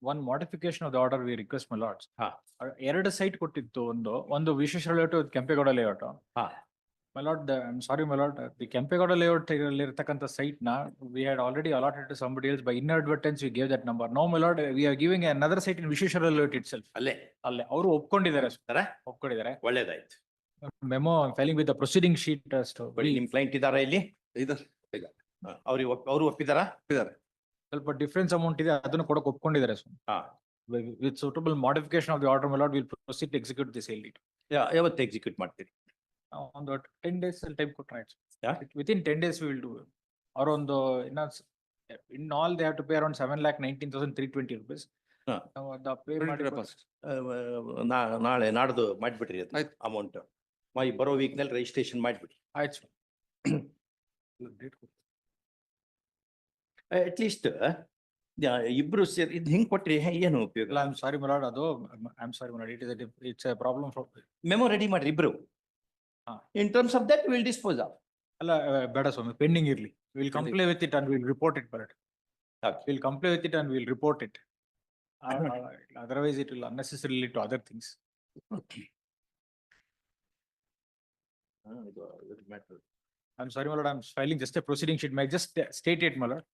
one modification of the order we request, my lords. ಹಾ. ಎರಡು site ಕೊಟ್ಟಿತ್ತು, ಒಂದು ವಿಶೇಷ ಲೇಔಟ್, ಕೆಂಪೇಗೌಡ ಲೇಔಟ್. ಹಾ. My lord, I'm sorry, my lord, the Kempegowda layout ಇರತಕ್ಕಂತ ಸೈಟ್ ನ we had already allotted to somebody else by inadvertence. We gave that number. Now, my lord, we are giving another site in ವಿಶೇಷ layout itself. ಅಲ್ಲೇ ಅವರು ಒಪ್ಕೊಂಡಿದ್ದಾರೆ, ತರ ಒಳ್ಳೇದಾಯ್ತು. Memo filing with proceeding sheet. ಬರೀ ನಿಮ್ client ಇದಾರ ಇಲ್ಲಿ? ಅವ್ರು ಒಪ್ಪಿದಾರ? ಸ್ವಲ್ಪ ಡಿಫರೆನ್ಸ್ ಅಮೌಂಟ್ ಇದೆ, ಅದನ್ನು ಕೊಡಕ್ ಒಪ್ಕೊಂಡಿದ್ದಾರೆ. With suitable modification of the order, my lord, we'll proceed to execute the sale deed. ಯಾವತ್ತು ಎಕ್ಸಿಕ್ಯೂಟ್ ಮಾಡ್ತೀರಿ? On the 10 days time ಕೊಟ್ರೆ ಆಯ್ತು. Yeah. Within 10 days we will do. Or on the in all they have to pay around 7,19,320 rupees. The pay ನಾಳೆ ನಾಡ್ದು ಮಾಡ್ಬಿಟ್ರಿ amount. ಬರೋ weak ನಲ್ಲಿ registration ಮಾಡ್ಬಿಡಿ. ಆಯ್ತು. ಅಟ್ ಲೀಸ್ಟ್ ಇಬ್ರು ಸೇರಿ ಇದು ಹಿಂಗ್ ಕೊಟ್ರಿ ಏನು ಉಪಯೋಗ? I'm sorry, my lord, I'm sorry, my lord, it's a problem for memo ready ಮಾಡ್ರಿ ಇಬ್ರು. In terms of that we will dispose of. ಅಲ್ಲ ಬೇಡ ಸ್ವಾಮಿ, ಪೆಂಡಿಂಗ್ ಇರ್ಲಿ. We'll comply with it and we'll report it, but we'll comply with it and we'll report it. Otherwise it will unnecessarily lead to other things. I'm sorry, my lord, I'm filing just a proceeding sheet. May I just state it, my lord?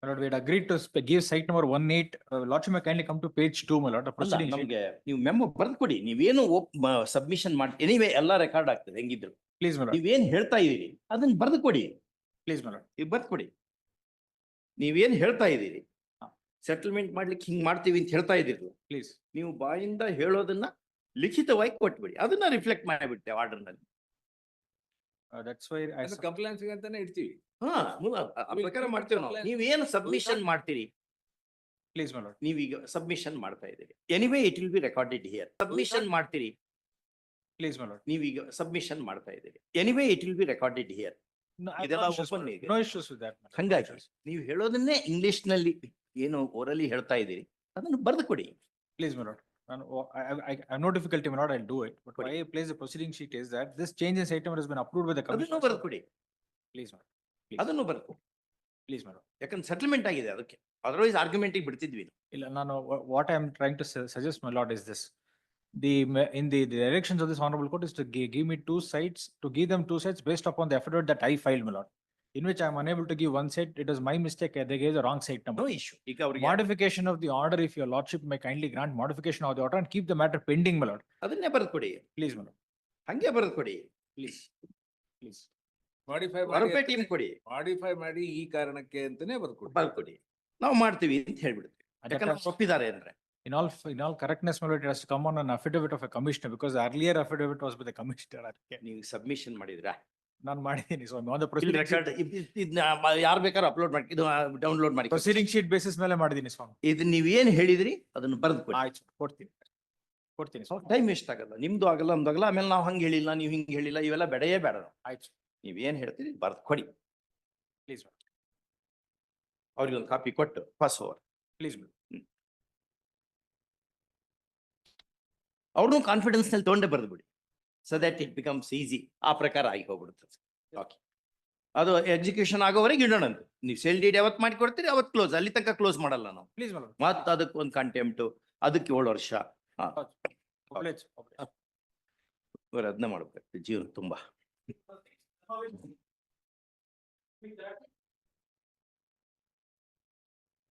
My lord, we had agreed to give site number 18. Lordship may kindly come to page 2, my lord. The proceeding sheet. ನಮ್ಗೆ ನೀವು memo ಬರ್ದು ಕೊಡಿ. ನೀವೇನು submission ಮಾಡಿ anyway ಎಲ್ಲ record ಆಗ್ತದೆ ಹೆಂಗಿದ್ರು. Please, my lord. ನೀವೇನ್ ಹೇಳ್ತಾ ಇದೀರಿ ಅದನ್ನ ಬರ್ದು ಕೊಡಿ. Please, my lord. ಈಗ ಬರ್ದು ಕೊಡಿ. ನೀವೇನ್ ಹೇಳ್ತಾ ಇದೀರಿ ಸೆಟಲ್ಮೆಂಟ್ ಮಾಡ್ಲಿಕ್ಕೆ ಹಿಂಗ್ ಮಾಡ್ತೀವಿ ಅಂತ ಹೇಳ್ತಾ ಇದ್ದೀರಿ. Please. ನೀವು ಬಾಯಿಂದ ಹೇಳೋದನ್ನ ಲಿಖಿತವಾಗಿ ಕೊಟ್ಬಿಡಿ. ಅದನ್ನ ರಿಫ್ಲೆಕ್ಟ್ ಮಾಡಿಬಿಡ್ತೇವೆ ಆರ್ಡರ್ ನಲ್ಲಿ. That's why I ಕಂಪ್ಲೇಂಟ್ಸ್ ಅಂತಾನೆ ಇಡ್ತೀವಿ. ಪ್ರಕಾರ ಮಾಡ್ತೇವೆ ನಾವು. ನೀವೇನು ಸಬ್ಮಿಷನ್ ಮಾಡ್ತೀರಿ? Please, my lord. ನೀವೀಗ ಸಬ್ಮಿಷನ್ ಮಾಡ್ತಾ ಇದ್ದೀರಿ. Anyway it will be recorded here. Submission ಮಾಡ್ತೀರಿ? Please, my lord. ನೀವೀಗ ಸಬ್ಮಿಷನ್ ಮಾಡ್ತಾ ಇದ್ದೀರಿ. Anyway it will be recorded here. ಇದೆಲ್ಲ ಓಪನ್ ಇದೆ. No issues with that. ಹಂಗಾಗಿ ನೀವು ಹೇಳೋದನ್ನೇ ಇಂಗ್ಲಿಷ್ ನಲ್ಲಿ ಏನು ಓರಲಿ ಹೇಳ್ತಾ ಇದ್ದೀರಿ ಅದನ್ನು ಬರ್ದು ಕೊಡಿ. Please, my lord. I have no difficulty, my lord, I'll do it. But why I place the proceeding sheet is that this change in site number has been approved by the commission. ಅದನ್ನು ಬರ್ದು ಕೊಡಿ. Please, my lord. ಅದನ್ನು ಬರ್ದು. Please, my lord. ಯಾಕಂದ್ರೆ settlement ಆಗಿದೆ ಅದಕ್ಕೆ. Otherwise argument ಬಿಡ್ತಿದ್ವಿ. ಇಲ್ಲ, ನಾನು what I am trying to suggest, my lord, is this. In the directions of this honorable court is to give me two sites, to give them two sites based upon the affidavit that I filed, my lord, in which I am unable to give one site. It is my mistake. They gave the wrong site number. No issue. ಈಗ ಅವ್ರಿಗೆ Modification of the order, if your lordship may kindly grant modification of the order and keep the matter pending, my lord. ಅದನ್ನೇ ಬರ್ದು ಕೊಡಿ. Please, my lord. ಹಂಗೆ ಬರ್ದು ಕೊಡಿ. Please. Please. ಹೊರಪೇ team ಕೊಡಿ. Modify ಮಾಡಿ ಈ ಕಾರಣಕ್ಕೆ ಅಂತಾನೆ ಬರ್ಕೊಡಿ. ಬರ್ದು ಕೊಡಿ. ನಾವು ಮಾಡ್ತೀವಿ ಅಂತ ಹೇಳ್ಬಿಡ್ತೀವಿ. ಯಾಕಂದ್ರೆ ಒಪ್ಪಿದ್ದಾರೆ ಅಂದ್ರೆ. In all correctness, my lord, it has to come on an affidavit of a commissioner, because the earlier affidavit was by the commissioner. ನೀವು ಸಬ್ಮಿಷನ್ ಮಾಡಿದ್ರಾ? ನಾನು ಮಾಡಿದ್ದೀನಿ ಸ್ವಾಮಿ. On the proceeding sheet, ಯಾರು ಬೇಕಾದ್ರೂ ಅಪ್ಲೋಡ್ ಮಾಡಿ ಇದು ಡೌನ್ಲೋಡ್ ಮಾಡಿ. proceeding sheet basis ಮೇಲೆ ಮಾಡಿದ್ದೀನಿ ಸ್ವಾಮಿ. ಇದು ನೀವೇನ್ ಹೇಳಿದ್ರಿ ಅದನ್ನು ಬರ್ದು ಕೊಡಿ. ಆಯ್ತು, ಕೊಡ್ತೀನಿ ಸ್ವಾಮಿ. ಟೈಮ್ ವೇಸ್ಟ್ ಆಗಲ್ಲ, ನಿಮ್ದು ಆಗಲ್ಲ ನಮ್ದು ಆಗಲ್ಲ. ಆಮೇಲೆ ನಾವು ಹಂಗೆ ಹೇಳಿಲ್ಲ, ನೀವು ಹಿಂಗೆ ಹೇಳಿಲ್ಲ, ಇವೆಲ್ಲ ಬೇಡವೇ ಬೇಡ. ಆಯ್ತು, ನೀವೇನ್ ಹೇಳ್ತೀರಿ ಬರ್ದು ಕೊಡಿ. ಪ್ಲೀಸ್. ಅವ್ರಿಗೆ ಒಂದು ಕಾಪಿ ಕೊಟ್ಟು ಪಾಸ್ ಓವರ್. ಪ್ಲೀಸ್. ಅವ್ರನ್ನೂ ಕಾನ್ಫಿಡೆನ್ಸ್ ನಲ್ಲಿ ತಗೊಂಡೆ ಬರ್ದು ಬಿಡಿ. So that it becomes easy. ಆ ಪ್ರಕಾರ ಆಗಿ ಹೋಗ್ಬಿಡುತ್ತೆ. ಓಕೆ, ಅದು ಎಕ್ಸಿಕ್ಯೂಷನ್ ಆಗೋವರೆಗೆ ಇಡೋಣಂತೆ. ನೀವು ಸೇಲ್ ಡೀಡ್ ಯಾವತ್ತು ಮಾಡಿ ಕೊಡ್ತೀರಿ ಅವತ್ತು ಕ್ಲೋಸ್. ಅಲ್ಲಿ ತನಕ ಕ್ಲೋಸ್ ಮಾಡಲ್ಲ ನಾವು. ಪ್ಲೀಸ್. ಮತ್ತೆ ಅದಕ್ಕೆ ಒಂದು ಕಂಟೆಂಪ್ಟು, ಅದಕ್ಕೆ 7 ವರ್ಷ. ಅದನ್ನ ಮಾಡ್ಬೇಕು ಜೀವನ ತುಂಬಾ.